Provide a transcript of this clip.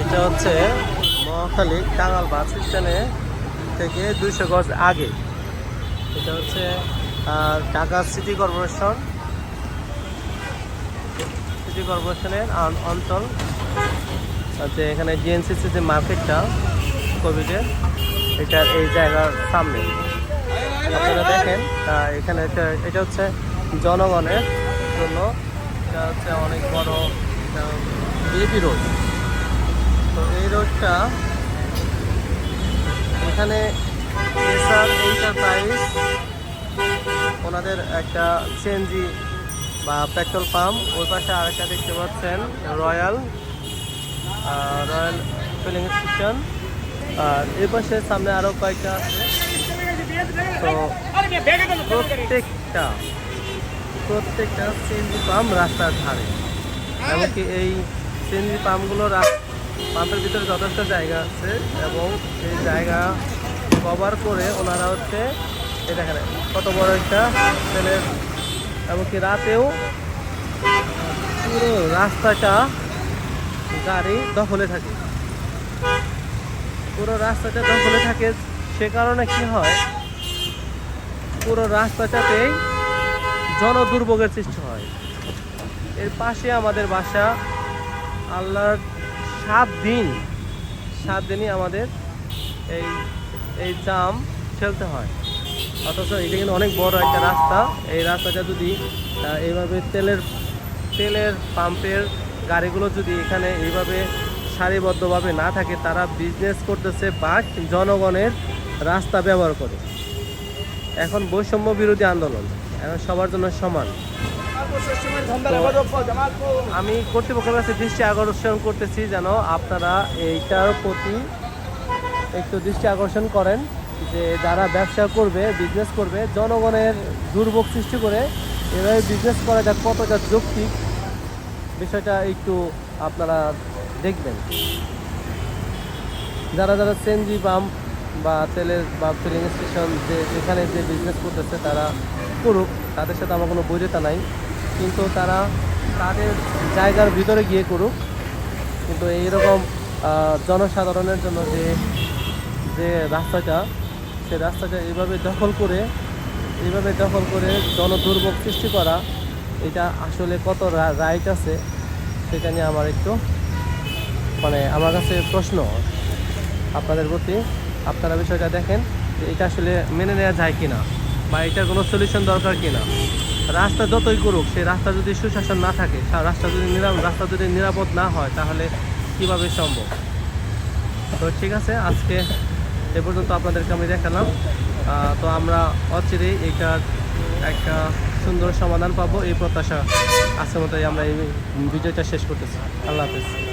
এটা হচ্ছে মহাখালী টাঙ্গাল বাস স্ট্যান্ডে থেকে 200 গজ আগে। এটা হচ্ছে ঢাকা সিটি কর্পোরেশনের অঞ্চল। যে এখানে জিএনসিসি যে মার্কেটটা কোভিডের, এটার এই জায়গার সামনে আপনারা দেখেন। এখানে এটা হচ্ছে জনগণের জন্য, এটা হচ্ছে অনেক বড় বিএপি রোড। তো এই রোডটা এখানে এসআর এন্টারপ্রাইজ ওনাদের একটা সিএনজি বা পেট্রোল পাম্প, ওই পাশে আরেকটা দেখতে পাচ্ছেন রয়্যাল ফিলিং স্টেশন, আর এই পাশে সামনে আরও কয়েকটা আছে। তো প্রত্যেকটা সিএনজি পাম্প রাস্তার ধারে, এমনকি এই সিএনজি পাম্পগুলোর পাম্পের ভিতরে যথেষ্ট জায়গা আছে এবং এই জায়গা কভার করে ওনারা হচ্ছে এটা এখানে কত বড় একটা তেলের, এমনকি রাতেও পুরো রাস্তাটা গাড়ি দখলে থাকে, পুরো রাস্তাটা দখলে থাকে। সে কারণে কি হয়, পুরো রাস্তাটাতেই জনদুর্ভোগের সৃষ্টি হয়। এর পাশে আমাদের বাসা, আল্লাহর 7 দিনই আমাদের এই জাম ঠেলতে হয়। অথচ এটা কিন্তু অনেক বড় একটা রাস্তা। এই রাস্তাটা যদি এইভাবে তেলের পাম্পের গাড়িগুলো যদি এখানে এইভাবে সারিবদ্ধভাবে না থাকে, তারা বিজনেস করতেছে বাট জনগণের রাস্তা ব্যবহার করে। এখন বৈষম্য বিরোধী আন্দোলন, এখন সবার জন্য সমান। আমি কর্তৃপক্ষের কাছে দৃষ্টি আকর্ষণ করতেছি যেন আপনারা এইটার প্রতি একটু দৃষ্টি আকর্ষণ করেন, যে যারা ব্যবসা করবে, বিজনেস করবে, জনগণের দুর্ভোগ সৃষ্টি করে এভাবে বিজনেস করা যা কতটা যৌক্তিক, বিষয়টা একটু আপনারা দেখবেন। যারা সিএনজি পাম্প বা তেলের বা ফিলিং স্টেশন যেখানে যে বিজনেস করতেছে তারা করুক, তাদের সাথে আমার কোনো বৈধতা নাই, কিন্তু তারা তাদের জায়গার ভিতরে গিয়ে করুক। কিন্তু এইরকম জনসাধারণের জন্য যে রাস্তাটা, সেই রাস্তাটা এইভাবে দখল করে জনদুর্ভোগ সৃষ্টি করা, এটা আসলে কত রাইট আছে সেটা নিয়ে আমার একটু আমার কাছে প্রশ্ন আপনাদের প্রতি। আপনারা বিষয়টা দেখেন যে এটা আসলে মেনে নেওয়া যায় কিনা, বা এটার কোনো সলিউশন দরকার কিনা। রাস্তা যতই করুক, সেই রাস্তা যদি সুশাসন না থাকে, রাস্তা যদি নিরাপদ না হয়, তাহলে কিভাবে সম্ভব? তো ঠিক আছে, আজকে এ পর্যন্ত আপনাদেরকে আমি দেখালাম। তো আমরা অচিরেই এইটার একটা সুন্দর সমাধান পাবো, এই প্রত্যাশা আজকের মতোই আমরা এই ভিডিওটা শেষ করতেছি। আল্লাহ হাফেজ।